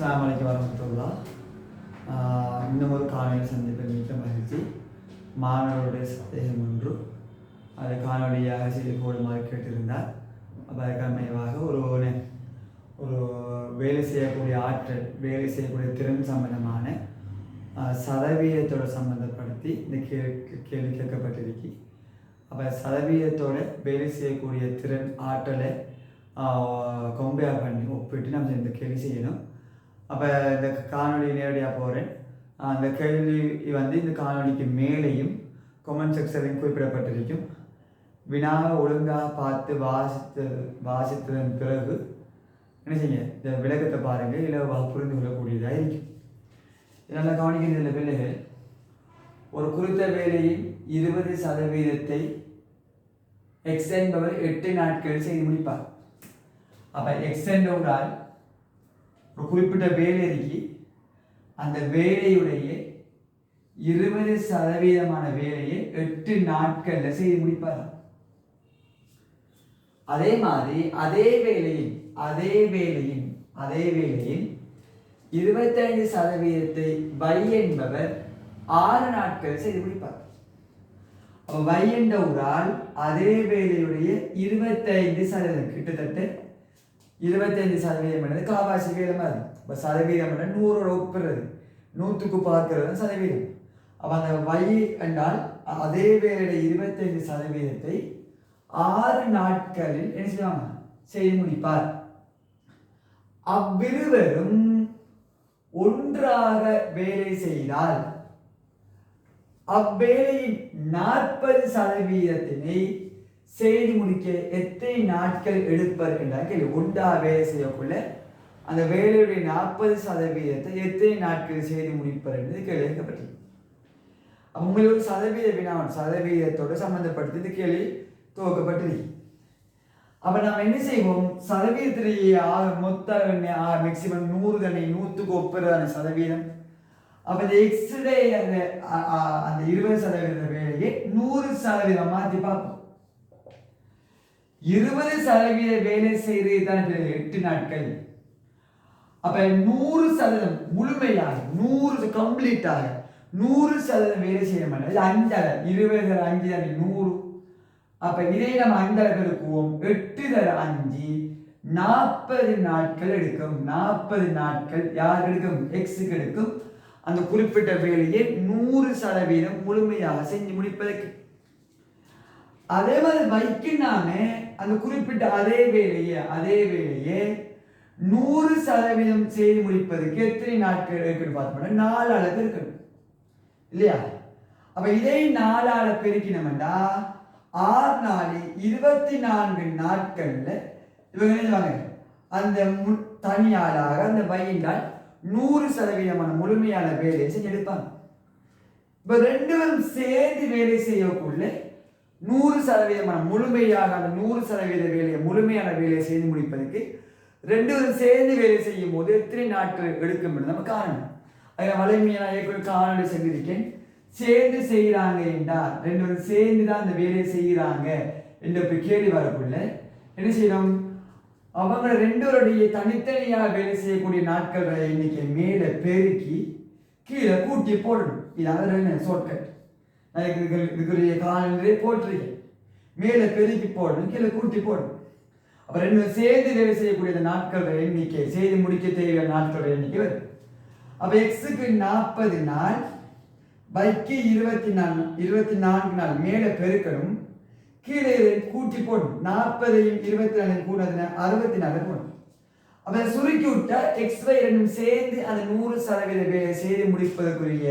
அஸ்ஸலாமு அலைக்கும் வரஹ்மத்துல்லாஹ். இன்னும் ஒரு காணொலி சந்திப்பில் மிக்க மகிழ்ச்சி. மாணவருடைய சந்தேகம் ஒன்று அதை காணொலியாக செய்து போடுமாறு கேட்டிருந்தார். அப்போ அதுக்கமைவாக ஒரு வேலை செய்யக்கூடிய ஆற்றல், வேலை செய்யக்கூடிய திறன் சம்பந்தமான சதவீதத்தோடு சம்பந்தப்படுத்தி இந்த கேள்வி கேட்கப்பட்டிருக்கு. அப்போ சதவீதத்தோடு வேலை செய்யக்கூடிய திறன் ஆற்றலை கம்பேர் பண்ணி ஒப்பிட்டு நம்ம இந்த கேள்வி செய்யணும். அப்போ இந்த காணொலி நேரடியாக போகிறேன். அந்த கேள்வி இந்த காணொலிக்கு மேலேயும் கமெண்ட் செக்ஷன்லையும் குறிப்பிடப்பட்டிருக்கும். வினாவை ஒழுங்காக பார்த்து வாசித்ததன் பிறகு என்ன செய்ய இந்த விளக்கத்தை பாருங்கள், இல்லை புரிந்து கொள்ளக்கூடியதாக இருக்கும். இதனால் கவனிக்கின்ற பிள்ளைகள் ஒரு குறித்த வேலையின் 20% எக்ஸ் என்பவர் 8 நாட்கள் செய்து முடிப்பார். அப்போ எக்ஸ் என்றால் ஒரு குறிப்பிட்ட வேலைக்கு அந்த வேலையுடைய 20% வேலையை 8 நாட்களில் செய்து முடிப்பார். அதே மாதிரி அதே வேலையின் 25% வை என்பவர் 6 நாட்கள் செய்து முடிப்பார். வை என்றால் அதே வேலையுடைய 25%, கிட்டத்தட்ட 25% என்பது காவாசி வேலை மாதிரி. இப்போ சதவீதம் 100 ஒப்புறது, 100க்கு பார்க்கிறது சதவீதம். அப்போ அந்த வை என்றால் அதே வேலையுடைய 25% 6 நாட்களில் என்ன செய்வாங்க, செய்து முடிப்பார். அவ்விருவரும் ஒன்றாக வேலை செய்தால் அவ்வேலையின் 40% செய்து முடிக்க எத்தனை நாட்கள் எடுப்பர் என்ற கேள்வி. ஒன்றாக வேலை செய்யக்குள்ள அந்த வேலையுடைய 40% எத்தனை நாட்கள் செய்து முடிப்பர் என்று கேள்வி கேட்கப்பட்டது. உங்களுக்கு சதவீத வினாவன் சதவீதத்தோடு சம்பந்தப்படுத்தி இந்த கேள்வி துவக்கப்பட்டது. அப்போ நாம் என்ன செய்வோம், சதவீதத்திலேயே மொத்த மேக்சிமம் 100 தானே, 100க்கு ஒப்புறதான சதவீதம். அப்போ இந்த எக்ஸுடைய அந்த 20% வேலையை 100% மாற்றி பார்ப்போம். 20% வேலை செய்கிறது தான் 8 நாட்கள். அப்ப 100% முழுமையாக 100 கம்ப்ளீட்டாக 100% வேலை செய்ய மாட்டோம். 5 20 5 100. அப்ப இதை நம்ம 5 பெருக்குவோம். 8 5 40 நாட்கள் எடுக்கும். 40 நாட்கள் யார் எடுக்கும், எக்ஸுக்கு எடுக்கும். அந்த குறிப்பிட்ட வேலையை 100% முழுமையாக செஞ்சு முடிப்பதற்கு. அதே மாதிரி வைக்கு நாமே அந்த குறிப்பிட்ட அதே வேலையை 100% செய்து முடிப்பதற்கு எத்தனை நாட்கள் இருக்குன்னு பார்த்தோம்னா 4 அளவு இருக்கணும் இல்லையா? அப்ப இதை 4 பெருக்கினோம்னா 6 நாளி 24 நாட்கள்ல இவங்க என்ன அந்த தனியாளாக அந்த வையினால் 100% முழுமையான வேலையை செஞ்சு எடுப்பாங்க. இப்ப 2 பேரும் சேர்ந்து வேலை செய்யக்குள்ள 100% முழுமையாக அந்த 100% வேலையை முழுமையான வேலையை செய்து முடிப்பதற்கு 2 பேரும் சேர்ந்து வேலை செய்யும் போது எத்தனை நாட்கள் எடுக்கும் என்று நம்ம காணணும். அதில் வலிமையான காணொலி செஞ்சிருக்கேன். சேர்ந்து செய்கிறாங்க என்றால் 2 பேரும் சேர்ந்து தான் அந்த வேலையை செய்கிறாங்க என்ற கேள்வி வரக்குள்ள என்ன செய்யணும், அவங்க 2 பேருடைய தனித்தனியாக வேலை செய்யக்கூடிய நாட்கள் எண்ணிக்கை மேலே பெருக்கி கீழே கூட்டி போடணும். இதாவது ஷார்ட்கட் இதுக்குரிய காலநிலை போட்டிருக்கேன். மேலே பெருக்கி போடணும், கீழே கூட்டி போடணும். அப்போ 2 பேரும் சேர்ந்து வேலை செய்யக்கூடிய நாட்கள் எண்ணிக்கை, செய்து முடிக்க தேவையான நாட்கள் எண்ணிக்கை வருது. அப்போ எக்ஸுக்கு 40 நாள், வைக்கு 24 நாள் மேலே பெருக்கணும், கீழே கூட்டி போடணும். 40ஐயும் 24 கூடாதுன்னா 64 போடணும். அப்போ சுருக்கி விட்டா எக்ஸ் வை 2 சேர்ந்து அந்த 100% வேலை செய்து முடிப்பதற்குரிய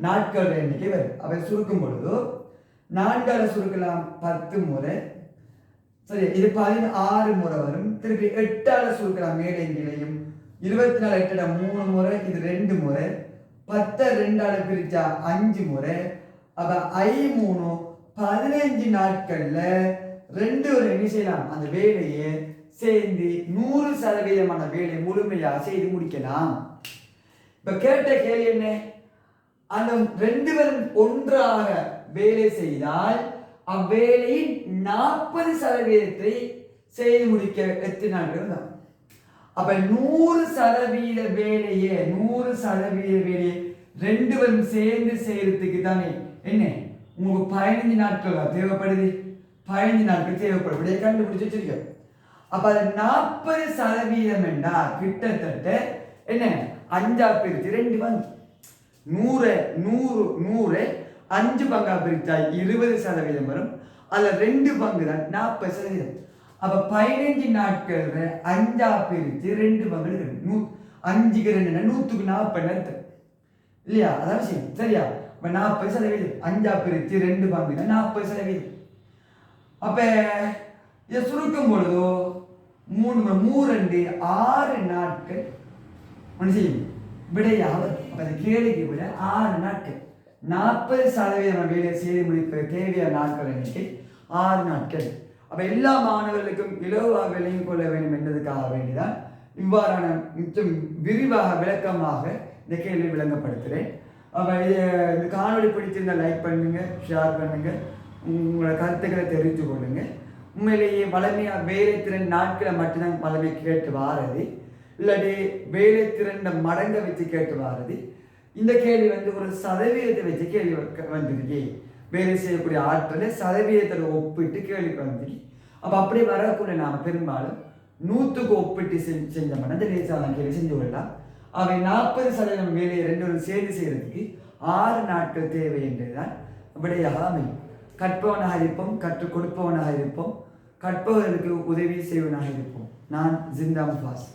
நாட்கள் எண்ணிக்கை வரும். அப்போ சுருக்கும் பொழுது 4 சுருக்கலாம் 10 முறை, சரி இது 16 முறை வரும். திருப்பி 8 சுருக்கலாம் மேலே கீழையும். 24 8 3 முறை, இது 2 முறை. 10 2 பிரிச்சா 5 முறை. அப்ப 3 15 நாட்கள்ல 2 ஒரு என்ன செய்யலாம், அந்த வேலையை சேர்ந்து 100% வேலையை முழுமையாக செய்து முடிக்கலாம். இப்ப கேட்ட கேள்வி என்ன, அந்த 2 பேரும் ஒன்றாக வேலை செய்தால் அவ்வேலையின் 40% செய்து முடிக்க எத்தனை நாட்கள் தான். அப்ப 100% வேலையை 100% ரெண்டு பேரும் சேர்ந்து செய்யறதுக்கு தானே என்ன உங்களுக்கு 15 நாட்கள் தேவைப்படுது. 15 நாட்கள் தேவைப்படும். இப்படியே கண்டுபிடிச்சு வச்சிருக்கோம். அப்ப அது 40% என்றா கிட்டத்தட்ட என்ன 5 பிரிச்சு 2 பங்கு 100 5 பங்கா பிரிச்சா 20% வரும். அதுல 2 பங்கு தான் 40%. அப்ப 15 நாட்கள் 5 பிரிச்சு 2 பங்கு எடுக்கணும். 5க்கு 2 140 அர்த்தம் இல்லையா? அதான் விஷயம் சரியா? அப்ப 40%. 5 பிரிச்சு 2 பங்கு 40%. அப்ப இதை சுருக்கும் பொழுதோ 6 நாட்கள் செய்யும் விடையாவது. அப்ப அந்த கேள்விக்கு விட 6 நாட்கள் 40% வேலை செய்து முடிப்பது தேவையான நாட்கள் எண்ணிக்கை 6 நாட்கள். அப்ப எல்லா மாணவர்களுக்கும் இலவாக விலையும் கொள்ள வேண்டும் என்பதற்காக வேண்டிதான் இவ்வாறான மிச்சம் விரிவாக விளக்கமாக இந்த கேள்வி விளங்கப்படுத்துகிறேன். அப்ப இந்த காணொலி பிடிச்சிருந்தா லைக் பண்ணுங்க, ஷேர் பண்ணுங்க, உங்களோட கருத்துக்களை தெரிஞ்சு கொள்ளுங்க. உண்மையிலேயே வளமையாக வேலை திறன் நாட்களை மட்டும்தான் வளமை கேட்டு வாரது, இல்லாட்டி வேலை திறன் மடங்கை வச்சு கேட்டு வாரது. இந்த கேள்வி ஒரு சதவீதத்தை வச்சு கேள்வி வந்துருக்கு. வேலை செய்யக்கூடிய ஆற்றலை சதவீதத்தை ஒப்பிட்டு கேள்வி வந்துருக்கு. அப்போ அப்படி வரக்கூடிய நாம் பெரும்பாலும் 100க்கு ஒப்பிட்டு செஞ்சோம்னா இந்த லேசான கேள்வி செஞ்சு கொள்ளலாம். அவை 40% வேலையை 2 சேர்ந்து செய்யறதுக்கு 6 நாட்கள் தேவை என்றுதான் விடையாக அமையும். கற்பவனாக இருப்போம், கற்றுக் கொடுப்பவனாக இருப்போம், கற்பவர்களுக்கு உதவி செய்வனாக இருப்போம். நான் ஜிந்தா முஃபாஸ்.